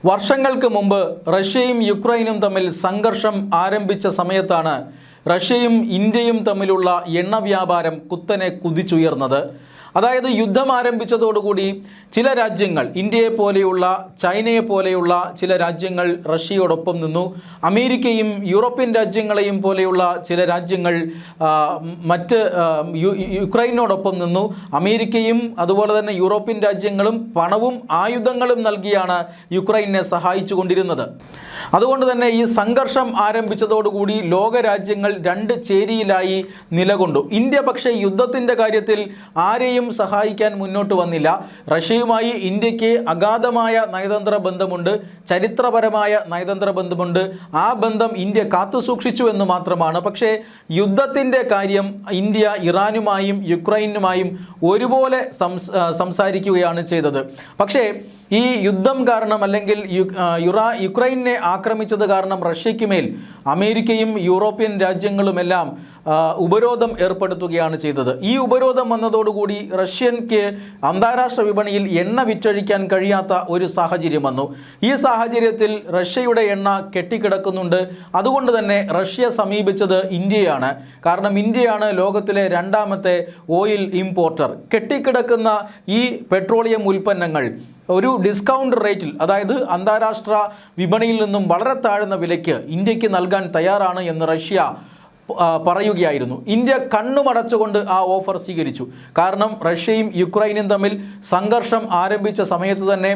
വർഷങ്ങൾക്ക് മുമ്പ് റഷ്യയും യുക്രൈനും തമ്മിൽ സംഘർഷം ആരംഭിച്ച സമയത്താണ് റഷ്യയും ഇന്ത്യയും തമ്മിലുള്ള എണ്ണ വ്യാപാരം കുത്തനെ കുതിച്ചുയർന്നത്. അതായത് യുദ്ധം ആരംഭിച്ചതോടുകൂടി ചില രാജ്യങ്ങൾ, ഇന്ത്യയെ പോലെയുള്ള, ചൈനയെ പോലെയുള്ള ചില രാജ്യങ്ങൾ റഷ്യയോടൊപ്പം നിന്നു. അമേരിക്കയും യൂറോപ്യൻ രാജ്യങ്ങളെയും പോലെയുള്ള ചില രാജ്യങ്ങൾ മറ്റ് യുക്രൈനോടൊപ്പം നിന്നു. അമേരിക്കയും അതുപോലെ തന്നെ യൂറോപ്യൻ രാജ്യങ്ങളും പണവും ആയുധങ്ങളും നൽകിയാണ് യുക്രൈനെ സഹായിച്ചു കൊണ്ടിരുന്നത്. അതുകൊണ്ട് തന്നെ ഈ സംഘർഷം ആരംഭിച്ചതോടുകൂടി ലോകരാജ്യങ്ങൾ രണ്ട് ചേരിയിലായി നിലകൊണ്ടു. ഇന്ത്യ പക്ഷേ യുദ്ധത്തിൻ്റെ കാര്യത്തിൽ ആരെയും സഹായിക്കാൻ മുന്നോട്ട് വന്നില്ല. റഷ്യയുമായി ഇന്ത്യക്ക് അഗാധമായ നയതന്ത്ര ബന്ധമുണ്ട്, ചരിത്രപരമായ നയതന്ത്ര ബന്ധമുണ്ട്. ആ ബന്ധം ഇന്ത്യ കാത്തുസൂക്ഷിച്ചു എന്ന് മാത്രമാണ്. പക്ഷേ യുദ്ധത്തിൻ്റെ കാര്യം ഇന്ത്യ ഇറാനുമായും യുക്രൈനുമായും ഒരുപോലെ സംസാരിക്കുകയാണ് ചെയ്തത്. പക്ഷേ ഈ യുദ്ധം കാരണം, അല്ലെങ്കിൽ യുക്രൈനെ ആക്രമിച്ചത് കാരണം റഷ്യയ്ക്ക് മേൽ അമേരിക്കയും യൂറോപ്യൻ രാജ്യങ്ങളുമെല്ലാം ഉപരോധം ഏർപ്പെടുത്തുകയാണ് ചെയ്തത്. ഈ ഉപരോധം വന്നതോടുകൂടി റഷ്യക്ക് അന്താരാഷ്ട്ര വിപണിയിൽ എണ്ണ വിറ്റഴിക്കാൻ കഴിയാത്ത ഒരു സാഹചര്യം വന്നു. ഈ സാഹചര്യത്തിൽ റഷ്യയുടെ എണ്ണ കെട്ടിക്കിടക്കുന്നുണ്ട്. അതുകൊണ്ട് തന്നെ റഷ്യ സമീപിച്ചത് ഇന്ത്യയാണ്. കാരണം ഇന്ത്യയാണ് ലോകത്തിലെ രണ്ടാമത്തെ ഓയിൽ ഇമ്പോർട്ടർ. കെട്ടിക്കിടക്കുന്ന ഈ പെട്രോളിയം ഉൽപ്പന്നങ്ങൾ ഒരു ഡിസ്കൗണ്ട് റേറ്റിൽ, അതായത് അന്താരാഷ്ട്ര വിപണിയിൽ നിന്നും വളരെ താഴ്ന്ന വിലയ്ക്ക് ഇന്ത്യക്ക് നൽകാൻ തയ്യാറാണ് എന്ന് റഷ്യ പറയുകയായിരുന്നു. ഇന്ത്യ കണ്ണുമടച്ചുകൊണ്ട് ആ ഓഫർ സ്വീകരിച്ചു. കാരണം റഷ്യയും യുക്രൈനും തമ്മിൽ സംഘർഷം ആരംഭിച്ച സമയത്ത് തന്നെ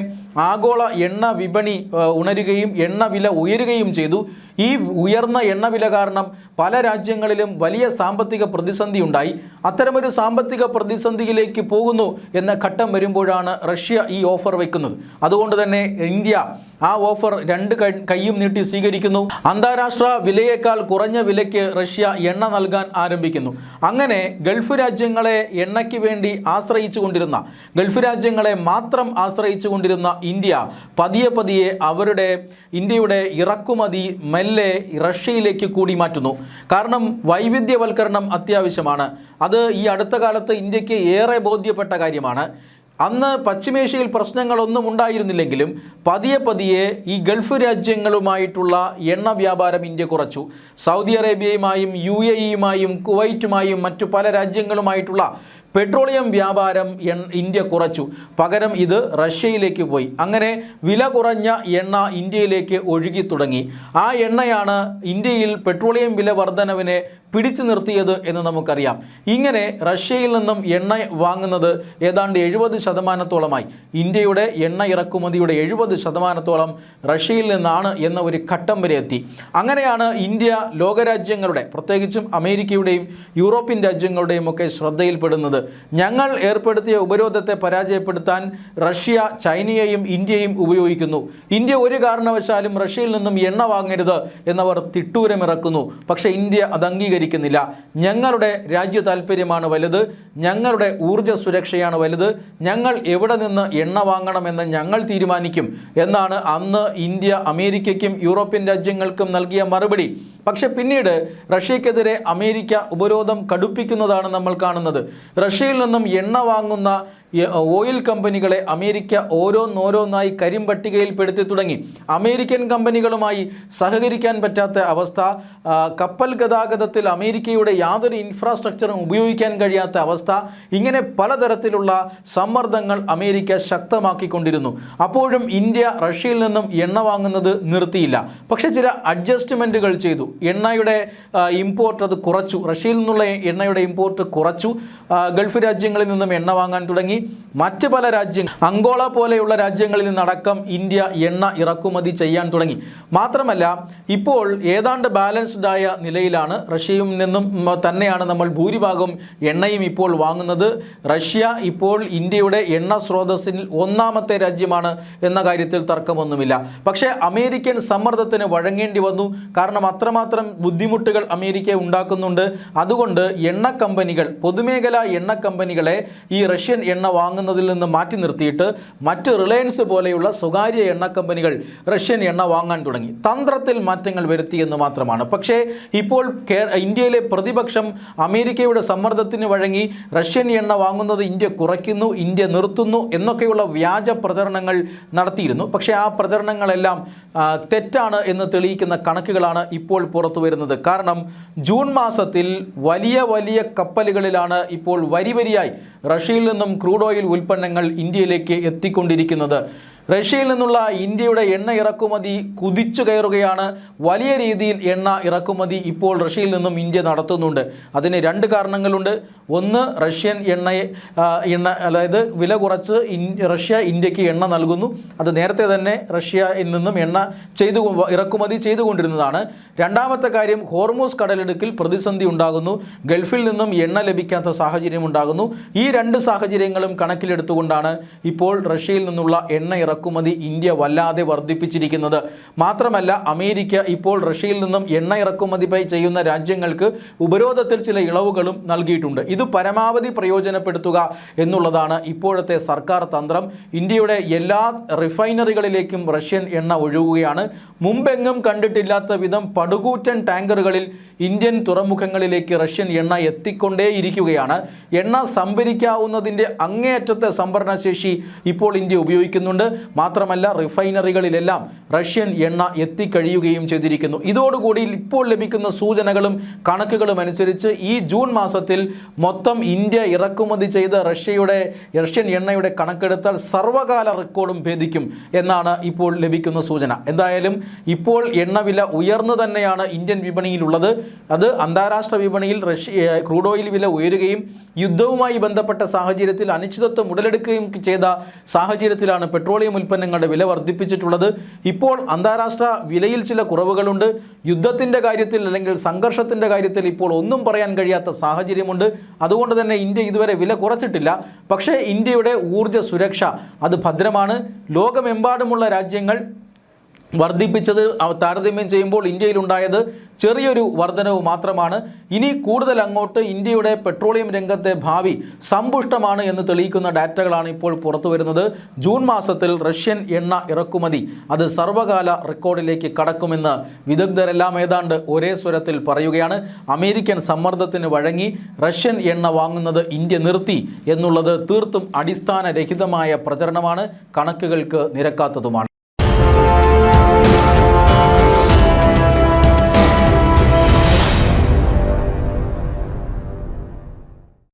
ആഗോള എണ്ണ വിപണി ഉണരുകയും എണ്ണ വില ഉയരുകയും ചെയ്തു. ഈ ഉയർന്ന എണ്ണവില കാരണം പല രാജ്യങ്ങളിലും വലിയ സാമ്പത്തിക പ്രതിസന്ധി ഉണ്ടായി. അത്തരമൊരു സാമ്പത്തിക പ്രതിസന്ധിയിലേക്ക് പോകുന്നു എന്ന ഘട്ടം വരുമ്പോഴാണ് റഷ്യ ഈ ഓഫർ വയ്ക്കുന്നത്. അതുകൊണ്ട് തന്നെ ഇന്ത്യ ആ ഓഫർ രണ്ട് കൈയും നീട്ടി സ്വീകരിക്കുന്നു. അന്താരാഷ്ട്ര വിലയേക്കാൾ കുറഞ്ഞ വിലയ്ക്ക് റഷ്യ എണ്ണ നൽകാൻ ആരംഭിക്കുന്നു. അങ്ങനെ ഗൾഫ് രാജ്യങ്ങളെ എണ്ണയ്ക്ക് വേണ്ടി ആശ്രയിച്ചു കൊണ്ടിരുന്ന, ഗൾഫ് രാജ്യങ്ങളെ മാത്രം ആശ്രയിച്ചു കൊണ്ടിരുന്ന ഇന്ത്യ പതിയെ ഇന്ത്യയുടെ ഇറക്കുമതി മെല്ലെ റഷ്യയിലേക്ക് കൂടി മാറ്റുന്നു. കാരണം വൈവിധ്യവൽക്കരണം അത്യാവശ്യമാണ്. അത് ഈ അടുത്ത കാലത്ത് ഇന്ത്യക്ക് ഏറെ ബോധ്യപ്പെട്ട കാര്യമാണ്. അന്ന് പശ്ചിമേഷ്യയിൽ പ്രശ്നങ്ങളൊന്നും ഉണ്ടായിരുന്നില്ലെങ്കിലും പതിയെ ഈ ഗൾഫ് രാജ്യങ്ങളുമായിട്ടുള്ള എണ്ണ വ്യാപാരം ഇന്ത്യ കുറച്ചു. സൗദി അറേബ്യയുമായും UAE-യുമായും കുവൈറ്റുമായും മറ്റു പല രാജ്യങ്ങളുമായിട്ടുള്ള പെട്രോളിയം വ്യാപാരം ഇന്ത്യ കുറച്ചു. പകരം ഇത് റഷ്യയിലേക്ക് പോയി. അങ്ങനെ വില കുറഞ്ഞ എണ്ണ ഇന്ത്യയിലേക്ക് ഒഴുകി തുടങ്ങി. ആ എണ്ണയാണ് ഇന്ത്യയിൽ പെട്രോളിയം വില വർധനവിനെ പിടിച്ചു നിർത്തിയത് എന്ന് നമുക്കറിയാം. ഇങ്ങനെ റഷ്യയിൽ നിന്നും എണ്ണ വാങ്ങുന്നത് ഏതാണ്ട് 70%-ഓളമായി. ഇന്ത്യയുടെ എണ്ണ ഇറക്കുമതിയുടെ 70%-ഓളം റഷ്യയിൽ നിന്നാണ് എന്ന ഒരു ഘട്ടം വരെ എത്തി. അങ്ങനെയാണ് ഇന്ത്യ ലോകരാജ്യങ്ങളുടെ, പ്രത്യേകിച്ചും അമേരിക്കയുടെയും യൂറോപ്യൻ രാജ്യങ്ങളുടെയും ഒക്കെ ശ്രദ്ധയിൽപ്പെടുന്നത്. ഞങ്ങൾ ഏർപ്പെടുത്തിയ ഉപരോധത്തെ പരാജയപ്പെടുത്താൻ റഷ്യ ചൈനയെയും ഇന്ത്യയും ഉപയോഗിക്കുന്നു. ഇന്ത്യ ഒരു കാരണവശാലും റഷ്യയിൽ നിന്നും എണ്ണ വാങ്ങരുത് എന്നവർ തിട്ടൂരമിറക്കുന്നു. പക്ഷേ ഇന്ത്യ അത് അംഗീകരിക്കുന്നില്ല. ഞങ്ങളുടെ രാജ്യ താല്പര്യമാണ് വലുത്, ഞങ്ങളുടെ ഊർജ്ജ സുരക്ഷയാണ് വലുത്, ഞങ്ങൾ എവിടെ നിന്ന് എണ്ണ വാങ്ങണമെന്ന് ഞങ്ങൾ തീരുമാനിക്കും എന്നാണ് അന്ന് ഇന്ത്യ അമേരിക്കയ്ക്കും യൂറോപ്യൻ രാജ്യങ്ങൾക്കും നൽകിയ മറുപടി. പക്ഷെ പിന്നീട് റഷ്യക്കെതിരെ അമേരിക്ക ഉപരോധം കടുപ്പിക്കുന്നതാണ് നമ്മൾ കാണുന്നത്. റഷ്യയിൽ നിന്നും എണ്ണ വാങ്ങുന്ന ഓയിൽ കമ്പനികളെ അമേരിക്ക ഓരോന്നായി കരിമ്പട്ടികയിൽപ്പെടുത്തി തുടങ്ങി. അമേരിക്കൻ കമ്പനികളുമായി സഹകരിക്കാൻ പറ്റാത്ത അവസ്ഥ, കപ്പൽ ഗതാഗതത്തിൽ അമേരിക്കയുടെ യാതൊരു ഇൻഫ്രാസ്ട്രക്ചറും ഉപയോഗിക്കാൻ കഴിയാത്ത അവസ്ഥ, ഇങ്ങനെ പലതരത്തിലുള്ള സമ്മർദ്ദങ്ങൾ അമേരിക്ക ശക്തമാക്കിക്കൊണ്ടിരുന്നു. അപ്പോഴും ഇന്ത്യ റഷ്യയിൽ നിന്നും എണ്ണ വാങ്ങുന്നത് നിർത്തിയില്ല. പക്ഷേ ചില അഡ്ജസ്റ്റ്മെൻറ്റുകൾ ചെയ്തു. എണ്ണയുടെ ഇമ്പോർട്ട് അത് കുറച്ചു. റഷ്യയിൽ നിന്നുള്ള എണ്ണയുടെ ഇമ്പോർട്ട് കുറച്ചു. ഗൾഫ് രാജ്യങ്ങളിൽ നിന്നും എണ്ണ വാങ്ങാൻ തുടങ്ങി. മറ്റ് പല രാജ്യങ്ങൾ, അങ്കോള പോലെയുള്ള രാജ്യങ്ങളിൽ നിന്നടക്കം ഇന്ത്യ എണ്ണ ഇറക്കുമതി ചെയ്യാൻ തുടങ്ങി. മാത്രമല്ല ഇപ്പോൾ ഏതാണ്ട് ബാലൻസ്ഡ് ആയ നിലയിലാണ്. റഷ്യയിൽ നിന്നും തന്നെയാണ് നമ്മൾ ഭൂരിഭാഗം എണ്ണയും ഇപ്പോൾ വാങ്ങുന്നത്. റഷ്യ ഇപ്പോൾ ഇന്ത്യയുടെ എണ്ണ സ്രോതസ്സിൽ ഒന്നാമത്തെ രാജ്യമാണ് എന്ന കാര്യത്തിൽ തർക്കമൊന്നുമില്ല. പക്ഷേ അമേരിക്കൻ സമ്മർദ്ദത്തിന് വഴങ്ങേണ്ടി വന്നു. കാരണം അത്രമാത്രം ബുദ്ധിമുട്ടുകൾ അമേരിക്ക ഉണ്ടാക്കുന്നുണ്ട്. അതുകൊണ്ട് എണ്ണ കമ്പനികൾ, പൊതുമേഖലാ എണ്ണ കമ്പനികളെ ഈ റഷ്യൻ എണ്ണ വാങ്ങുന്നതിൽ നിന്ന് മാറ്റി നിർത്തിയിട്ട് മറ്റ് റിലയൻസ് പോലെയുള്ള സ്വകാര്യ എണ്ണ കമ്പനികൾ റഷ്യൻ എണ്ണ വാങ്ങാൻ തുടങ്ങി. തന്ത്രത്തിൽ മാറ്റങ്ങൾ വരുത്തിയെന്ന് മാത്രമാണ്. പക്ഷേ ഇപ്പോൾ ഇന്ത്യയിലെ പ്രതിപക്ഷം അമേരിക്കയുടെ സമ്മർദ്ദത്തിന് വഴങ്ങി റഷ്യൻ എണ്ണ വാങ്ങുന്നത് ഇന്ത്യ കുറയ്ക്കുന്നു, ഇന്ത്യ നിർത്തുന്നു എന്നൊക്കെയുള്ള വ്യാജ പ്രചരണങ്ങൾ നടത്തിയിരുന്നു. പക്ഷേ ആ പ്രചരണങ്ങളെല്ലാം തെറ്റാണ് എന്ന് തെളിയിക്കുന്ന കണക്കുകളാണ് ഇപ്പോൾ പുറത്തു വരുന്നത്. കാരണം ജൂൺ മാസത്തിൽ വലിയ കപ്പലുകളിലാണ് ഇപ്പോൾ വരിയായി റഷ്യയിൽ നിന്നും ക്രൂഡ് ഓയിൽ ഉൽപ്പന്നങ്ങൾ ഇന്ത്യയിലേക്ക് എത്തിക്കൊണ്ടിരിക്കുന്നത്. റഷ്യയിൽ നിന്നുള്ള ഇന്ത്യയുടെ എണ്ണ ഇറക്കുമതി കുതിച്ചു കയറുകയാണ്. വലിയ രീതിയിൽ എണ്ണ ഇറക്കുമതി ഇപ്പോൾ റഷ്യയിൽ നിന്നും ഇന്ത്യ നടത്തുന്നുണ്ട്. അതിന് രണ്ട് കാരണങ്ങളുണ്ട്. ഒന്ന്, റഷ്യൻ എണ്ണ അതായത് വില കുറച്ച് റഷ്യ ഇന്ത്യക്ക് എണ്ണ നൽകുന്നു. അത് നേരത്തെ തന്നെ റഷ്യയിൽ നിന്നും എണ്ണ ഇറക്കുമതി ചെയ്തുകൊണ്ടിരുന്നതാണ്. രണ്ടാമത്തെ കാര്യം, ഹോർമൂസ് കടലിടുക്കിൽ പ്രതിസന്ധി ഉണ്ടാകുന്നു. ഗൾഫിൽ നിന്നും എണ്ണ ലഭിക്കാത്ത സാഹചര്യം ഉണ്ടാകുന്നു. ഈ രണ്ട് സാഹചര്യങ്ങളും കണക്കിലെടുത്തുകൊണ്ടാണ് ഇപ്പോൾ റഷ്യയിൽ നിന്നുള്ള എണ്ണ ഇറക്കുമതി ഇന്ത്യ വല്ലാതെ വർദ്ധിപ്പിച്ചിരിക്കുന്നത്. മാത്രമല്ല, അമേരിക്ക ഇപ്പോൾ റഷ്യയിൽ നിന്നും എണ്ണ ഇറക്കുമതി ചെയ്യുന്ന രാജ്യങ്ങൾക്ക് ഉപരോധത്തിൽ ചില ഇളവുകളും നൽകിയിട്ടുണ്ട്. ഇത് പരമാവധി പ്രയോജനപ്പെടുത്തുക എന്നുള്ളതാണ് ഇപ്പോഴത്തെ സർക്കാർ തന്ത്രം. ഇന്ത്യയുടെ എല്ലാ റിഫൈനറികളിലേക്കും റഷ്യൻ എണ്ണ ഒഴുകുകയാണ്. മുമ്പെങ്ങും കണ്ടിട്ടില്ലാത്ത വിധം പടുകൂറ്റൻ ടാങ്കറുകളിൽ ഇന്ത്യൻ തുറമുഖങ്ങളിലേക്ക് റഷ്യൻ എണ്ണ എത്തിക്കൊണ്ടേയിരിക്കുകയാണ്. എണ്ണ സംഭരിക്കാവുന്നതിൻ്റെ അങ്ങേയറ്റത്തെ സംഭരണശേഷി ഇപ്പോൾ ഇന്ത്യ ഉപയോഗിക്കുന്നുണ്ട്. മാത്രമല്ല, റിഫൈനറികളിലെല്ലാം റഷ്യൻ എണ്ണ എത്തിക്കഴിയുകയും ചെയ്തിരിക്കുന്നു. ഇതോടുകൂടി ഇപ്പോൾ ലഭിക്കുന്ന സൂചനകളും കണക്കുകളും അനുസരിച്ച് ഈ ജൂൺ മാസത്തിൽ മൊത്തം ഇന്ത്യ ഇറക്കുമതി ചെയ്ത റഷ്യൻ എണ്ണയുടെ കണക്കെടുത്താൽ സർവകാല റെക്കോർഡും ഭേദിക്കും എന്നാണ് ഇപ്പോൾ ലഭിക്കുന്ന സൂചന. എന്തായാലും ഇപ്പോൾ എണ്ണവില ഉയർന്നു തന്നെയാണ് ഇന്ത്യൻ വിപണിയിലുള്ളത്. അത് അന്താരാഷ്ട്ര വിപണിയിൽ ക്രൂഡ് ഓയിൽ വില ഉയരുകയും യുദ്ധവുമായി ബന്ധപ്പെട്ട സാഹചര്യത്തിൽ അനിശ്ചിതത്വം ഉടലെടുക്കുകയും ചെയ്ത സാഹചര്യത്തിലാണ് പെട്രോളിയം ഉൽപ്പന്നങ്ങളുടെ വില വർദ്ധിപ്പിച്ചിട്ടുള്ളത്. ഇപ്പോൾ അന്താരാഷ്ട്ര വിലയിൽ ചില കുറവുകളുണ്ട്. യുദ്ധത്തിൻ്റെ കാര്യത്തിൽ അല്ലെങ്കിൽ സംഘർഷത്തിൻ്റെ കാര്യത്തിൽ ഇപ്പോൾ ഒന്നും പറയാൻ കഴിയാത്ത സാഹചര്യമുണ്ട്. അതുകൊണ്ട് തന്നെ ഇന്ത്യ ഇതുവരെ വില കുറച്ചിട്ടില്ല. പക്ഷേ ഇന്ത്യയുടെ ഊർജ്ജ സുരക്ഷ അത് ഭദ്രമാണ്. ലോകമെമ്പാടുമുള്ള രാജ്യങ്ങൾ വർദ്ധിപ്പിച്ചത് താരതമ്യം ചെയ്യുമ്പോൾ ഇന്ത്യയിലുണ്ടായത് ചെറിയൊരു വർധനവ് മാത്രമാണ്. ഇനി കൂടുതൽ അങ്ങോട്ട് ഇന്ത്യയുടെ പെട്രോളിയം രംഗത്തെ ഭാവി സമ്പുഷ്ടമാണ് എന്ന് തെളിയിക്കുന്ന ഡാറ്റകളാണ് ഇപ്പോൾ പുറത്തു വരുന്നത്. ജൂൺ മാസത്തിൽ റഷ്യൻ എണ്ണ ഇറക്കുമതി അത് സർവകാല റെക്കോർഡിലേക്ക് കടക്കുമെന്ന് വിദഗ്ധരെല്ലാം ഏതാണ്ട് ഒരേ സ്വരത്തിൽ പറയുകയാണ്. അമേരിക്കൻ സമ്മർദ്ദത്തിന് വഴങ്ങി റഷ്യൻ എണ്ണ വാങ്ങുന്നത് ഇന്ത്യ നിർത്തി എന്നുള്ളത് തീർത്തും അടിസ്ഥാനരഹിതമായ പ്രചരണമാണ്, കണക്കുകൾക്ക് നിരക്കാത്തതുമാണ്.